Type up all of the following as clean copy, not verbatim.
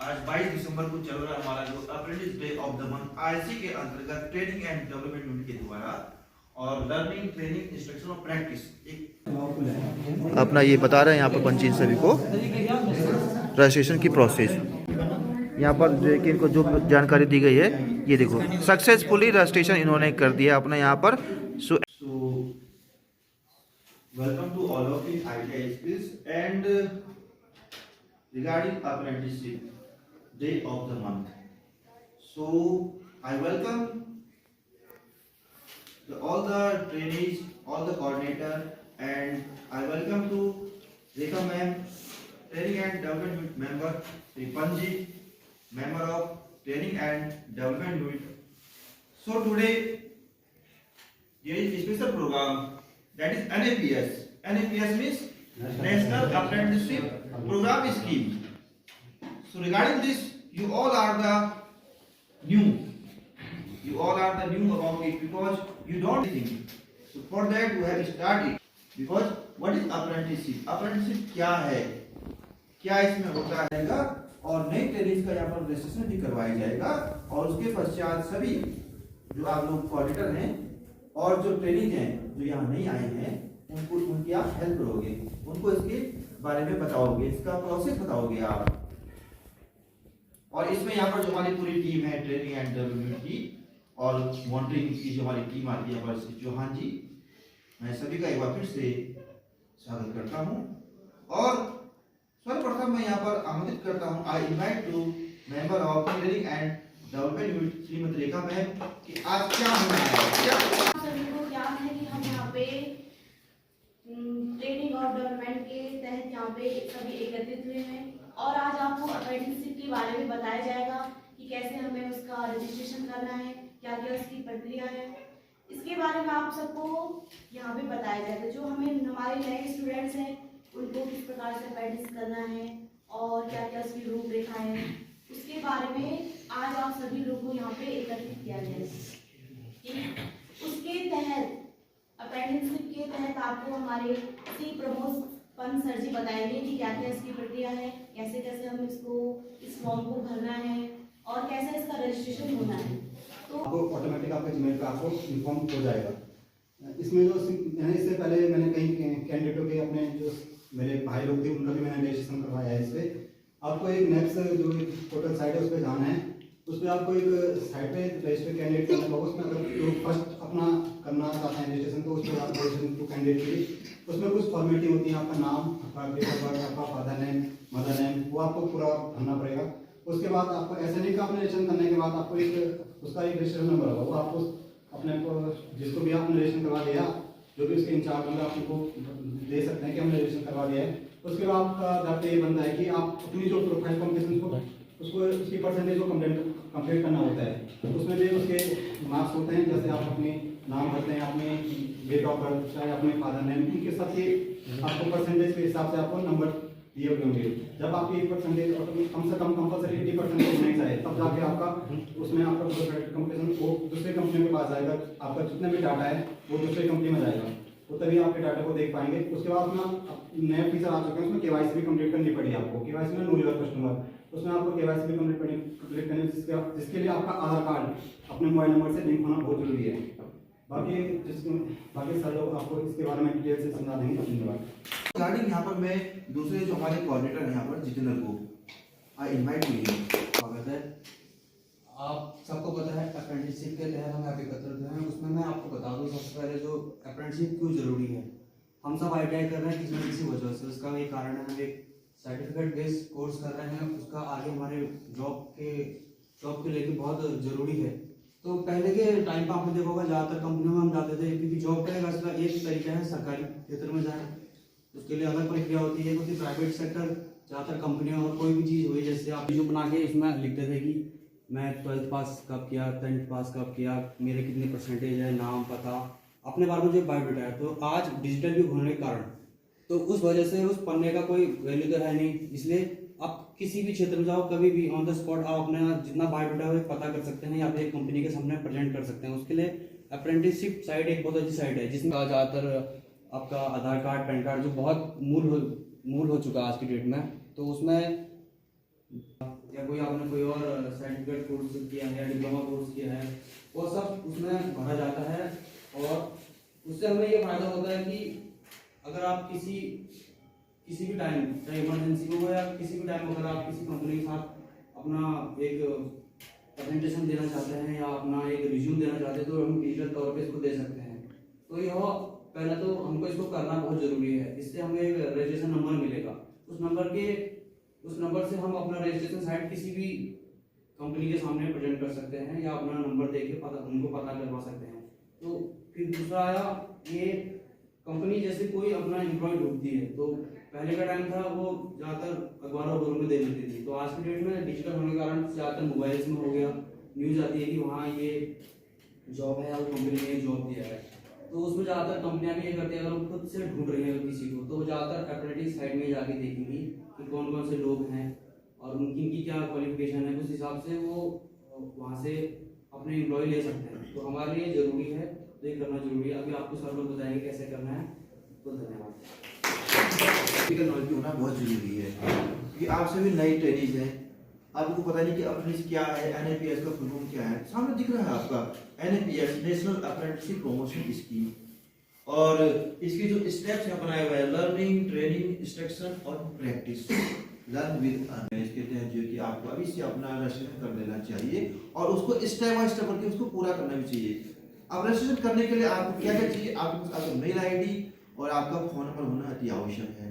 आज 22 दिसंबर को चल रहा हमारा जो apprentice day of the month IC के अंतर्गत ट्रेनिंग एंड डेवलपमेंट यूनिट के द्वारा और लर्निंग ट्रेनिंग इंस्ट्रक्शन और प्रैक्टिस एक अपना ये बता रहे हैं यहाँ पर पंची सभी को रजिस्ट्रेशन की प्रोसेस। यहाँ पर जो है कि इनको जो जानकारी दी गई है ये देखो सक्सेसफुली रजिस्ट्रेशन इन्होंने कर दिया अपना यहाँ पर। सो welcome to all of you ITI skills and regarding apprenticeship day of the month. So I welcome all the trainees, all the coordinator, and I welcome to Rekha ma'am, training and development member, Sri Panji, member of training and development unit. So today there is a special program that is NAPS. NAPS means National Apprenticeship Program Scheme. So regarding this, you all are the new. You all are the new about it because you don't think. So for that you have started. Because what is apprenticeship? Apprenticeship क्या है? क्या इसमें होता रहेगा और नई training का यहाँ पर रजिस्ट्रेशन भी करवाया जाएगा और उसके पश्चात सभी जो आप लोग कोऑर्डिनेटर हैं और जो ट्रेनिंग हैं जो यहाँ नहीं आए हैं उनको उनकी आप हेल्प करोगे, उनको इसके बारे में बताओगे, इसका प्रोसेस बताओगे आप। और इसमें यहाँ पर जो हमारी पूरी टीम है ट्रेनिंग एंड डेवलपमेंट की और मॉनिटरिंग की जो हमारी टीम आती है यहाँ पर चौहान जी, मैं सभी का एक बार फिर से स्वागत करता हूँ। और सर्वप्रथम मैं यहाँ पर आमंत्रित करता हूँ, I invite to member of training and development unit Shrimati Rekha ma'am कि आज क्या होना है। क्या सभी को ज्ञान है कि हम यहाँ पे ट्रेनिंग और डेवलपमेंट के तहत यहाँ पे सभी एकत्रित हुए हैं और आज आपको अप्रेंटिसशिप के बारे में बताया जाएगा कि कैसे हमें उसका रजिस्ट्रेशन करना है, क्या क्या उसकी प्रक्रिया है, इसके बारे में आप सबको यहाँ पे बताया जाएगा। जो हमें हमारे नए स्टूडेंट्स हैं उनको किस प्रकार से अप्रेंटिस करना है और क्या क्या उसकी रूपरेखा है, उसके बारे में आज आप सभी लोगों को यहाँ पे एकत्रित किया जाएगा। उसके तहत अप्रेंटिसशिप के तहत आपको हमारे श्री प्रमोद पंत सर जी बताएंगे कि क्या क्या इसकी प्रक्रिया है, कैसे कैसे हम इसको इस फॉर्म को भरना है और कैसे इसका रजिस्ट्रेशन होना है। तो आपको ऑटोमेटिक आपके जीमेल पे आपको इन्फॉर्म हो जाएगा। इसमें जो इससे पहले मैंने कई कैंडिडेटों के अपने जो मेरे भाई लोग थे उनका भी मैंने रजिस्ट्रेशन करवाया है। इस पर आपको एक नेक्स्ट जो पोर्टल साइट है उस पर जाना है, उस पर आपको एक साइट पे रजिस्टर कैंडिडेट करना होगा। उसमें अगर जो फर्स्ट अपना करना चाहते हैं रजिस्ट्रेशन तो उस पर आप रजिस्ट्रेशन टू कैंडिडेट के लिए उसमें कुछ फॉर्मेलिटी होती है, आपका नाम, आपका डेट ऑफ बर्थ, आपका फादर नेम, मदर नेम, वो आपको पूरा भरना पड़ेगा। उसके बाद आपको ऐसा नहीं कि आपने रजिस्ट्रेशन करने के बाद आपको एक उसका एक रजिस्ट्रेशन नंबर होगा, वो आपको अपने को जिसको भी आपने रजिस्ट्रेशन करवा दिया जो भी उसके इंचार्ज होंगे आप उनको दे सकते हैं कि हमने रजिस्ट्रेशन करवा दिया है। उसके बाद आपका दायित्व ये बनता है कि आप अपनी जो प्रोफाइल कॉम्पिटिशन को उसको उसकी परसेंटेज को कंप्लीट करना होता है। उसमें भी उसके मार्क्स होते हैं, जैसे आप अपने नाम भरते हैं, अपने डेट ऑफ बर्थ, चाहे अपने फादर नेम, उनके सबके आपको परसेंटेज के हिसाब से आपको नंबर दिए होंगे। जब आपकी परसेंटेज कम से कम कंपलसरी 80% होनी चाहिए तब जाके आपका उसमें आपका कंपटीशन वो दूसरे कंपनी के पास जाएगा। आपका जितने भी डाटा है वो दूसरे कंपनी में जाएगा तो तभी आपके डाटा को देख पाएंगे। उसके बाद में नए फीचर आ चुके हैं, उसमें केवाईसी भी कंप्लीट करनी पड़ी आपको। केवाईसी में नो योर कस्टमर, उसमें आपको केवाईसी भी कंप्लीट करनी जिसके लिए आपका आधार कार्ड अपने मोबाइल नंबर से लिंक होना बहुत जरूरी है। बाकी सर लोग आपको इसके बारे में डिटेल से समझा देंगे। धन्यवाद। रिगार्डिंग यहाँ पर मैं दूसरे जो हमारे कोऑर्डिनेटर हैं यहाँ पर जितेंद्र को आई इनवाइट टू स्वागत है। आप सबको पता है अप्रेंटिसशिप के तहत हम एकत्रित हुए हैं। उसमें मैं आपको बता दूं सबसे पहले जो अप्रेंटिसशिप क्यों जरूरी है। हम सब ITI कर रहे हैं किसी न किसी वजह से, उसका एक कारण है हम एक सर्टिफिकेट बेस्ड कोर्स कर रहे हैं, उसका आगे हमारे जॉब के लेके बहुत ज़रूरी है। तो पहले के टाइम पर आपने देखा होगा ज़्यादातर कंपनियों में हम जाते थे क्योंकि जॉब करेगा इसका एक तरीका है सरकारी क्षेत्र में जाए, उसके लिए अलग प्रक्रिया होती है। क्योंकि प्राइवेट सेक्टर ज़्यादातर कंपनियों और कोई भी चीज़ हुई जैसे आप जो बना के इसमें लिखते थे कि मैं 12th पास कब किया, 10th पास कब किया, मेरे कितने परसेंटेज है, नाम पता, अपने बारे में जो बायोडाटा है। तो आज डिजिटल युग होने के कारण तो उस वजह से उस पन्ने का कोई वैल्यू तो है नहीं। इसलिए आप किसी भी क्षेत्र में जाओ, कभी भी ऑन द स्पॉट आप अपना जितना बायोडाटा है पता कर सकते हैं या फिर एक कंपनी के सामने प्रेजेंट कर सकते हैं। उसके लिए अप्रेंटिसशिप साइट एक बहुत अच्छी साइट है जिसमें ज़्यादातर आपका आधार कार्ड, पैन कार्ड जो बहुत मूल हो चुका है आज की डेट में, तो उसमें या कोई आपने कोई और सर्टिफिकेट कोर्स किया है या डिप्लोमा कोर्स किया है, वो सब उसमें भरा जाता है। और उससे हमें ये फायदा होता है कि अगर आप किसी भी टाइम, चाहे इमरजेंसी हो या किसी भी टाइम, अगर आप किसी कंपनी के साथ अपना एक प्रेजेंटेशन देना चाहते हैं या अपना एक रिज्यूम देना चाहते हैं, तो हम डिजिटल तौर पे इसको दे सकते हैं। तो यह पहले तो हमको इसको करना बहुत ज़रूरी है। इससे हमें एक रजिस्ट्रेशन नंबर मिलेगा। उस नंबर से हम अपना रजिस्ट्रेशन साइट किसी भी कंपनी के सामने प्रेजेंट कर सकते हैं या अपना नंबर दे के उनको पता करवा सकते हैं। तो फिर दूसरा आया, ये कंपनी जैसे कोई अपना एम्प्लॉय ढूंढती है, तो पहले का टाइम था वो ज़्यादातर अखबारों वगैरह में दे देती थी। तो आज के डेट में डिजिटल होने के कारण ज़्यादातर मोबाइल्स में हो गया, न्यूज़ आती है कि वहाँ ये जॉब है और कंपनी ने जॉब दिया है। तो उसमें ज़्यादातर कंपनियां भी ये करती है, अगर वो खुद से ढूंढ रही है किसी को, तो वो ज़्यादातर अप्रेंटिस साइड में जाके देखेंगी कि कौन कौन से लोग हैं और उनकी क्या क्वालिफिकेशन है। उस हिसाब से वो वहाँ से अपने एम्प्लॉय ले सकते हैं। तो हमारे लिए ज़रूरी है, तो ये करना जरूरी है। अभी आपको सर लोग बताएंगे कैसे करना है। तो धन्यवाद। प्रैक्टिकल नॉलेज होना बहुत जरूरी है, क्योंकि आप सभी नई ट्रेनिंग हैं, आपको पता नहीं कि अप्रेंटिस क्या है, एनएपीएस का फुल फॉर्म क्या है। सामने दिख रहा है आपका एनएपीएस, नेशनल अप्रेंटिसशिप प्रमोशन स्कीम, और इसकी जो स्टेप्स हैं बनाए हुए हैं, लर्निंग, ट्रेनिंग, इंस्ट्रक्शन और प्रैक्टिस, लर्न विद अर्न। इसके तहत जो कि आपको अभी से अपना रजिस्ट्रेशन कर लेना चाहिए और उसको स्टेप बाय स्टेप करके उसको पूरा करना भी चाहिए। अब रजिस्ट्रेशन करने के लिए आपको क्या क्या चाहिए, आपके पास आपका मेल आईडी और आपका फोन नंबर होना अति आवश्यक है।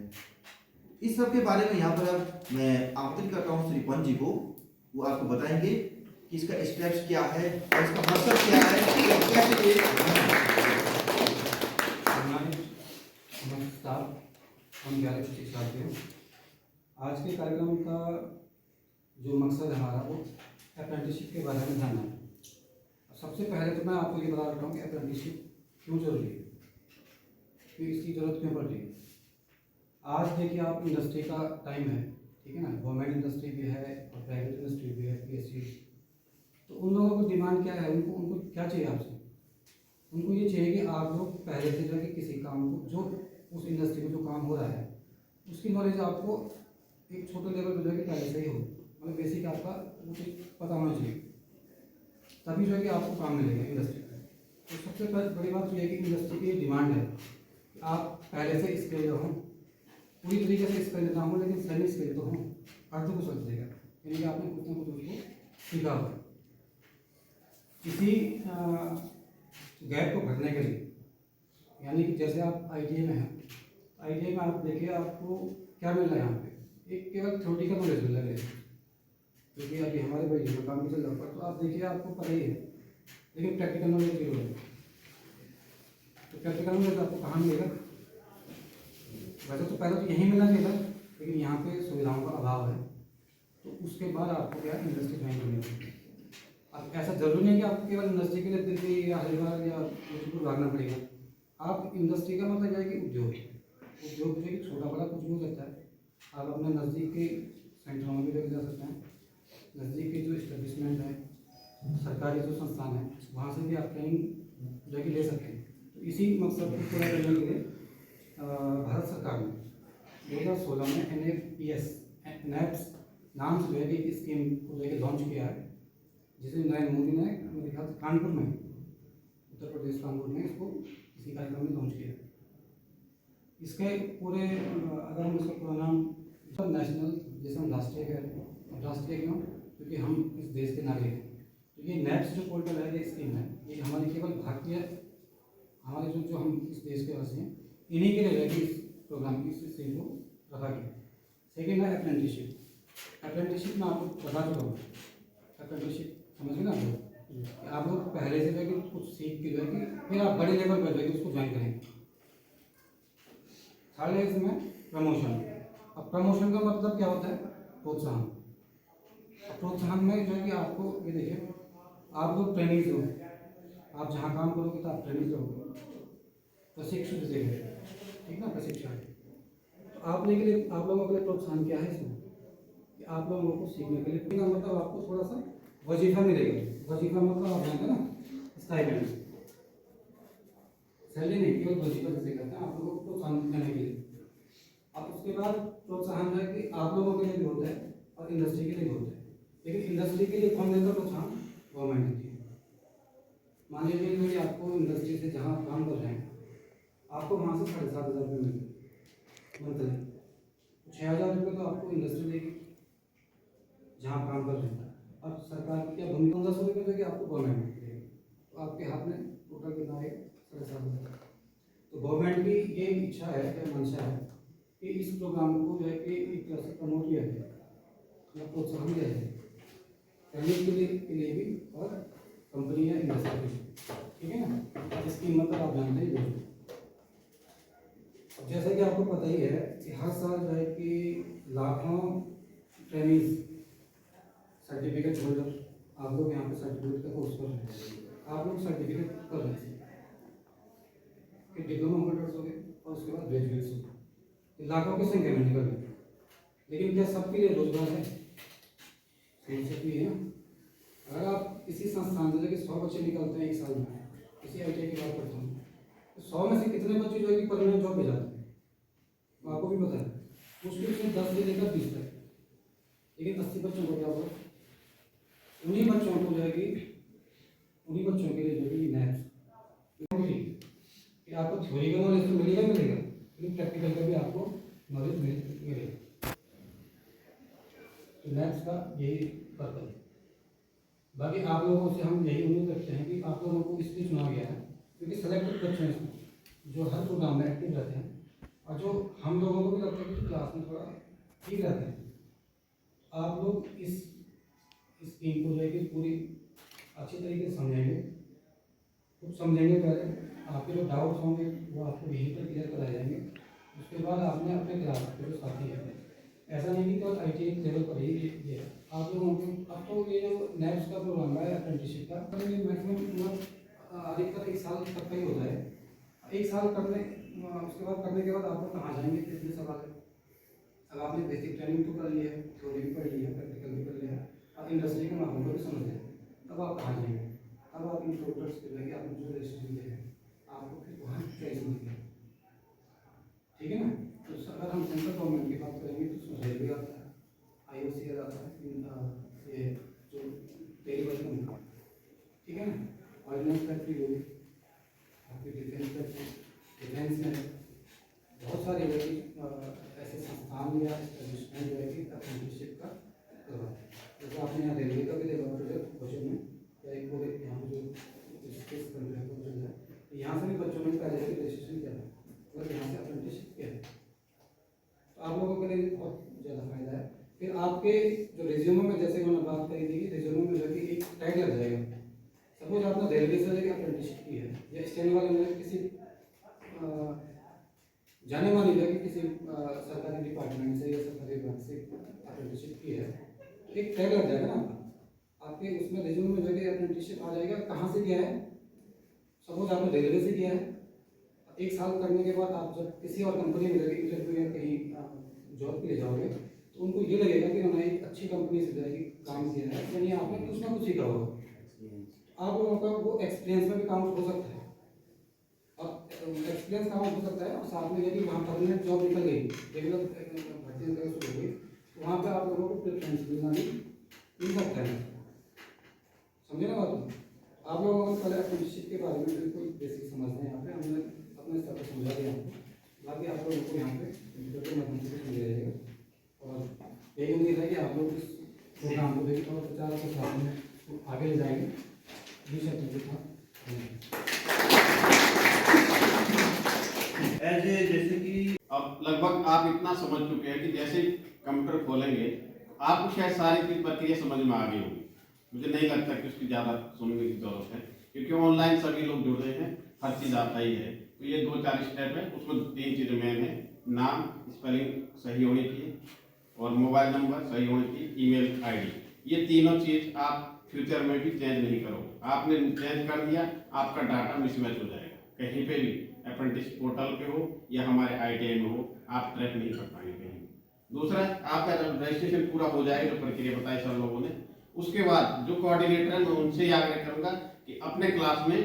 इस सब के बारे में यहाँ पर अब मैं आमंत्रित करता हूँ श्री पंत जी को, वो आपको बताएंगे कि इसका स्टेप्स क्या है और इसका मकसद क्या है, कैसे ये नमस्कार, हम 11 छात्र हैं। आज के कार्यक्रम का जो मकसद है हमारा, वो अप्रेंटिसशिप के बारे में जानना है। सबसे पहले तो मैं आपको ये बता रहा हूँ कि अप्रेंटिसशिप क्यों जरूरी है, कि इसकी ज़रूरत क्यों पड़ रही है। आज देखिए आप, इंडस्ट्री का टाइम है, ठीक है ना, गवर्नमेंट इंडस्ट्री भी है और प्राइवेट इंडस्ट्री भी है, पीएससी। तो उन लोगों को डिमांड क्या है, उनको क्या चाहिए आपसे? उनको ये चाहिए कि आप लोग पहले से जो है कि किसी काम को, जो उस इंडस्ट्री में जो काम हो रहा है, उसकी नॉलेज आपको एक छोटे लेवल पर जो है कि पहले से ही हो, मतलब बेसिक आपका वो चीज़ पता होना चाहिए, तभी जो है कि आपको काम मिलेगा इंडस्ट्री में। तो सबसे बड़ी बात तो यह है कि इंडस्ट्री की डिमांड है कि आप पहले से स्किल हो, पूरी तरीके से स्किल ना हो लेकिन सेमी स्किल तो हो, अर्ध को समझ देगा, यानी कि आपने कुछ ना कुछ उसको सीखा हो। इसी गैप को भरने के लिए, यानी कि जैसे आप आईटीआई में हैं, आईटीआई में आप देखिए आपको क्या मिल रहा है यहाँ पे, एक केवल थ्योरेटिकल नॉलेज मिल रहा है, क्योंकि अभी हमारे भाई में काम चल रहा है, तो आप देखिए आपको पता ही है, लेकिन प्रैक्टिकल नॉलेज जीरो है। तो प्रैक्टिकल नॉलेज आपको कहाँ मिलेगा? वैसे तो पहले तो यहीं मिलना चाहिए था, लेकिन यहाँ पे सुविधाओं का अभाव है, तो उसके बाद आपको क्या इंडस्ट्री ज्वाइन करनी होगी। अब ऐसा जरूरी नहीं कि आपको केवल इंडस्ट्री के लिए दिल्ली या हरिद्वार या जोधपुर भागना पड़ेगा। आप इंडस्ट्री का मतलब है कि उद्योग जो कि छोटा बड़ा कुछ भी हो सकता है। आप अपने नज़दीक के सेंटरों में भी जा सकते हैं, नज़दीक के जो इस्टेब्लिशमेंट है, सरकारी जो संस्थान है, वहाँ से भी आप ट्रेनिंग जो है कि ले सकते हैं। तो इसी मकसद को पूरा करने के लिए भारत सरकार ने 2016 में NAPS नाम से जो है कि स्कीम को जो है कि लॉन्च किया है, जिसे नरेंद्र मोदी ने मेरे ख्याल से कानपुर में, उत्तर प्रदेश कानपुर में इसको इसी कार्यक्रम में लॉन्च किया। इसके पूरे अगर हम इसका पूरा नाम नेशनल, जैसे हम राष्ट्रीय कह रहे हैं, राष्ट्रीय क्यों, क्योंकि हम इस देश के नागरिक हैं। तो ये NAPS जो पोर्टल है, ये स्कीम है, ये हमारी केवल भारतीय, हमारे जो हम इस देश के वासी हैं, इन्हीं के लिए इस प्रोग्राम की इस स्कीम को रखा गया। सेकेंड है अप्रेंटिसशिप। अप्रेंटिसशिप में आपको बता चुका हूँ, अप्रेंटिसशिप समझ गए ना कि आप लोग पहले से जो है कि कुछ सीख के जो है कि फिर आप बड़े लेवल पर जो है कि उसको ज्वाइन करेंगे। थर्ड है इसमें प्रमोशन। अब प्रमोशन का मतलब क्या होता है? प्रोत्साहन। प्रोत्साहन में जो है कि आपको ये देखिए, आप लोग ट्रेनिंग हो, आप जहाँ काम करोगे तो आप ट्रेनिंग रहोगे, प्रशिक्षु देंगे, ठीक ना, प्रशिक्षण। तो आप लोगों के लिए, आप लोगों के लिए प्रोत्साहन क्या है इसमें कि आप लोगों को सीखने के लिए मतलब आपको थोड़ा सा वजीफा मिलेगा। वजीफा मतलब आप जानते हैं ना, स्टाइपेंड, सैलरी नहीं, केवल वजीफा जिसे कहते हैं, आप लोगों को प्रोत्साहन देने के लिए। अब उसके बाद प्रोत्साहन है कि आप लोगों के लिए भी होता है और इंडस्ट्री के लिए भी होता है। लेकिन इंडस्ट्री के लिए फॉर्म देकर प्रोत्साहन गवर्नमेंट देती है। मान लीजिए कि आपको इंडस्ट्री से जहाँ आप काम कर रहे हैं आपको वहाँ से 7,500 रुपये मिलते मंथली, 6,000 रुपये तो आपको इंडस्ट्री देगी जहाँ आप काम कर रहे हैं, और सरकार की क्या भूमिका 1500 रुपये जो कि आपको गवर्नमेंट देगी, तो आपके हाथ में टोटल कितना है 7,500। तो गवर्नमेंट की ये इच्छा है या मंशा है कि इस प्रोग्राम को जो है कि एक तरह से प्रमोट किया जाए या प्रोत्साहन दिया जाए ट्रेनिंग के लिए भी और कंपनी या इंडस्ट्री के लिए, ठीक है ना। इसकी मतलब आप जानते ही हो। जैसा कि आपको पता ही है कि हर साल जो है कि लाखों ट्रेनिंग सर्टिफिकेट होल्डर आप लोग यहाँ पे सर्टिफिकेट का कोर्स कर रहे हैं, आप लोग सर्टिफिकेट कर रहे हैं कि डिप्लोमा होल्डर्स हो गए और उसके बाद ग्रेजुएट्स हो गए, लाखों की संख्या में निकल गए। लेकिन क्या सबके लिए रोजगार है? नहीं है ना। अगर आप किसी संस्थान से कि 100 बच्चे निकलते हैं एक साल में, किसी ITI की बात करता हूँ, तो 100 में से कितने बच्चे जो है कि परमानेंट जॉब पे जाते हैं? आपको भी पता है, मुश्किल से 10 से लेकर 20 तक। लेकिन 80 बच्चों को क्या होगा? उन्हीं बच्चों को जो है कि उन्हीं बच्चों के लिए जो है कि NAPS कि आपको थ्योरी का नॉलेज तो मिलेगा लेकिन प्रैक्टिकल का भी आपको नॉलेज मिलेगा। तो NAPS का यही पर्पज है। बाकी आप लोगों से हम यही उम्मीद रखते हैं कि आप लोगों को इसलिए चुना गया है क्योंकि सेलेक्टेड बच्चे हैं जो हर प्रोग्राम में एक्टिव रहते हैं और जो हम लोगों को भी लगता है कि क्लास में थोड़ा ठीक रहते हैं। आप लोग इस टीम को जो है कि पूरी अच्छी तरीके से समझेंगे, खुद समझेंगे। पहले आपके जो डाउट्स होंगे वो आपको यहीं पर क्लियर कराए जाएंगे। उसके बाद आपने अपने क्लास के जो साथी हैं, ऐसा नहीं कि केवल ITI लेवल पर ही ये है, आप लोगों को अब तो ये जो NAPS का प्रोग्राम है अप्रेंटिसशिप का, मैक्सिमम अधिकतर 1 साल तक का ही होता है। 1 साल करने उसके बाद करने के बाद आप लोग कहाँ जाएंगे, कितने सवाल है। अब आपने बेसिक ट्रेनिंग तो कर ली है, थ्योरी भी पढ़ ली है, प्रैक्टिकल भी कर लिया है, अब इंडस्ट्री के माहौल को भी समझ लिया, तब आप कहाँ जाएंगे? अब आप इन प्रोडक्ट्स के लिए आपने जो रजिस्ट्रेशन किया है आपको फिर वहाँ चॉइस मिलती है, ठीक है ना। तो अगर हम सेंट्रल गवर्नमेंट की बात करेंगे तो उसमें रेलवे आता है, IOCL आता है, ये जो टेलीविजन, ठीक है ना, ऑर्डिनेंस फैक्ट्री होगी, आपकी डिफेंस फैक्ट्री, डिफेंस में बहुत सारे ऐसे संस्थान या एस्टेब्लिशमेंट जो है कि अप्रेंटिसशिप का करवाते हैं। जैसे आपने यहाँ रेलवे का भी देखा प्रोजेक्ट क्वेश्चन में, या एक पूरे यहाँ पे जो यहाँ से भी बच्चों ने पहले से रजिस्ट्रेशन किया था और यहाँ से अप्रेंटिसशिप किया है, तो आप लोगों के लिए बहुत ज़्यादा फायदा है। फिर आपके जो रिज्यूमे में, जैसे मैंने बात करी थी कि रिज्यूमे में जो कि एक टैग लग जाएगा। सपोज आपने रेलवे से लेकर अप्रेंटिसशिप की है या स्टैंड वाले में किसी जाने मानी जाए कि किसी सरकारी डिपार्टमेंट से या सरकारी विभाग से अप्रेंटिसशिप की है, तो एक टैग लग जाएगा ना आपके उसमें रिज्यूमे में जो कि अप्रेंटिसशिप आ जाएगा, कहाँ से किया है। सपोज आपने रेलवे से किया है, 1 साल करने के बाद आप जब किसी और कंपनी में जाएंगे, इंटरव्यू या कहीं जॉब के लिए जाओगे, तो उनको ये लगेगा कि उन्होंने एक अच्छी कंपनी से जाएगी काम किया है, यानी आपने कुछ ना कुछ सीखा होगा। आप लोगों का वो एक्सपीरियंस में भी काउंट हो सकता है, और एक्सपीरियंस काउंट हो सकता है, और साथ में यदि वहाँ परमानेंट जॉब निकल गई, रेगुलर भर्ती निकल शुरू हो गई, तो वहाँ पर आप लोगों को प्रेफरेंस मिलना भी मिल सकता है। समझे ना बात? आप लोगों को पहले अप्रेंटिसशिप के बारे में बिल्कुल बेसिक समझना है। यहाँ पे हमने अपने स्तर पर समझा दिया आपको, बाकी आप लोगों को यहाँ पे कंप्यूटर के माध्यम से समझा जाएगा। और यही उम्मीद है कि आप लोग इस प्रोग्राम को देखिए और प्रचार प्रसार में आगे ले जाएंगे। जैसे कि अब लगभग आप इतना समझ चुके हैं कि जैसे कंप्यूटर खोलेंगे आपको शायद सारी की प्रक्रिया समझ में आ गई होगी। मुझे नहीं लगता कि उसकी ज़्यादा सुनने की जरूरत है, क्योंकि ऑनलाइन सभी लोग जुड़ रहे हैं, हर चीज़ आता ही है। तो ये 2-4 स्टेप है, उसमें 3 चीज़ें मेन है। नाम स्पेलिंग सही होनी चाहिए और मोबाइल नंबर सही होनी चाहिए, ईमेल ID। ये तीनों चीज़ आप फ्यूचर में भी चेंज नहीं करोगे। आपने चेंज कर दिया, आपका डाटा मिसमैच हो जाएगा। कहीं पे भी अप्रेंटिस पोर्टल पे हो या हमारे ITI में हो, आप ट्रैक नहीं कर पाएंगे कहीं। दूसरा, आपका जब रजिस्ट्रेशन पूरा हो जाए, जो प्रक्रिया बताई सब लोगों ने, उसके बाद जो कोऑर्डिनेटर है मैं उनसे ही आग्रह करूंगा कि अपने क्लास में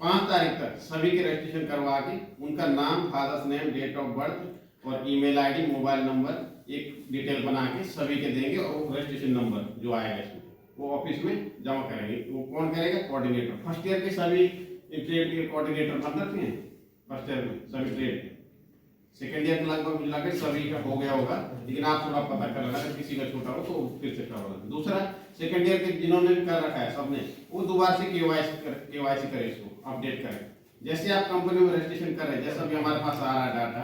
5 तारीख तक सभी के रजिस्ट्रेशन करवा के उनका नाम, father's name, date of birth और ईमेल ID, मोबाइल नंबर एक डिटेल बना के सभी के देंगे और वो रजिस्ट्रेशन नंबर जो आएगा इसमें वो ऑफिस में जमा करेंगे। वो कौन करेगा? कोऑर्डिनेटर। फर्स्ट ईयर के सभी ट्रेड के कोऑर्डिनेटर बन रखे हैं फर्स्ट ईयर में सभी ट्रेड के। सेकेंड ईयर में लगभग मिला के सभी का हो गया होगा, लेकिन आप थोड़ा पता कर लेना, अगर किसी का छोटा हो तो फिर से करवा लेना। दूसरा, सेकेंड ईयर के जिन्होंने भी कर रखा है सबने, वो दोबारा से केवाईसी करे, इसको अपडेट करें। जैसे आप कंपनी में रजिस्ट्रेशन कर रहे हैं, जैसा भी हमारे पास आ रहा है डाटा,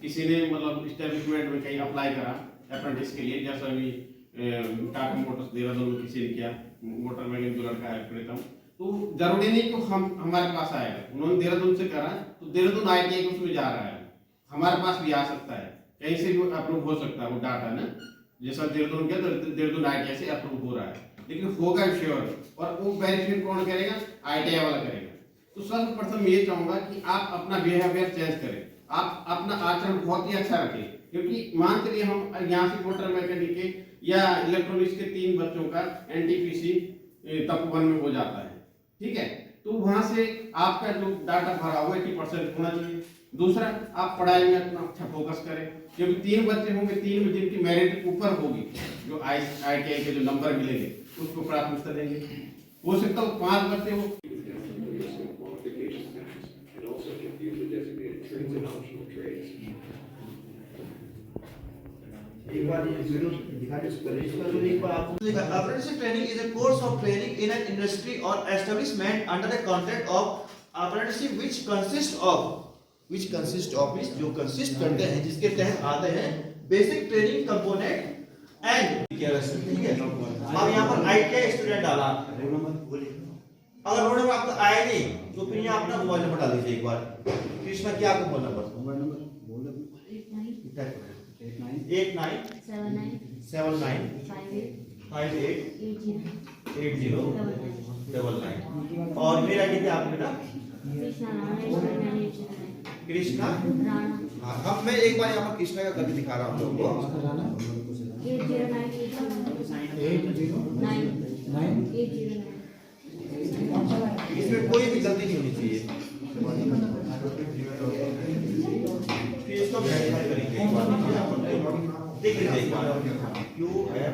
किसी ने मतलब स्टैब्लिशमेंट में कहीं अप्लाई करा अप्रेंटिस के लिए, जैसा भी टाटा मोटर्स देहरादून में किसी ने किया, मोटर मैकेनिक जो लड़का है प्रीतम, तो जरूरी नहीं कि हम हमारे पास आएगा। उन्होंने देहरादून से करा तो देहरादून ITI के उसमें जा रहा है, हमारे पास भी आ सकता है, कहीं से भी अप्रूव हो सकता है वो डाटा ना। जैसा देहरादून गया तो देहरादून ITI से अप्रूव हो रहा है, लेकिन होगा श्योर। और वो वेरिफिकेशन कौन करेगा? ITI वाला करेगा। तो सर्वप्रथम ये चाहूंगा कि आप अपना बिहेवियर चेंज करें, आप अपना आचरण बहुत ही अच्छा रखें। क्योंकि मान चलिए हम यहाँ से मोटर मैकेनिक के या इलेक्ट्रॉनिक्स के 3 बच्चों का NTPC तपोवन में हो जाता है, ठीक है, तो वहां से आपका जो डाटा भरा हुआ 80% होना चाहिए। दूसरा, आप पढ़ाई में अपना अच्छा फोकस करें, क्योंकि 3 बच्चे होंगे, 3 में जिनकी मेरिट ऊपर होगी, जो ITI के जो नंबर मिलेंगे उसको प्राथमिकता देंगे। हो सकता है 5 बच्चे हो। एक बार ये वीडियो दिखा दे, इसका जो एक बार आपको apprenticeship training is a course of training in an industry or establishment under a contract of apprenticeship which consists of जो consist करते हैं, जिसके तहत आते हैं बेसिक ट्रेनिंग कंपोनेंट एंड, ठीक है। अब यहाँ पर ITI स्टूडेंट डाला, अगर रोड नंबर आपका आया नहीं तो फिर यहाँ अपना मोबाइल नंबर डाल दीजिए एक बार। कृष्णा, क्या आपका मोबाइल नंबर बोल दो? 89598058 और मेरा कितना आप बेटा? कृष्णा। हाँ, अब मैं एक बार यहाँ पर कृष्णा का करके दिखा रहा हूँ लोगों को। इसमें कोई भी गलती नहीं होनी चाहिए। फिर इसको वेरीफाई करेंगे एक बार, देख लीजिए एक बार क्यों है।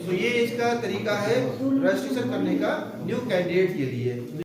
तो ये इसका तरीका है रजिस्ट्रेशन करने का न्यू कैंडिडेट के लिए।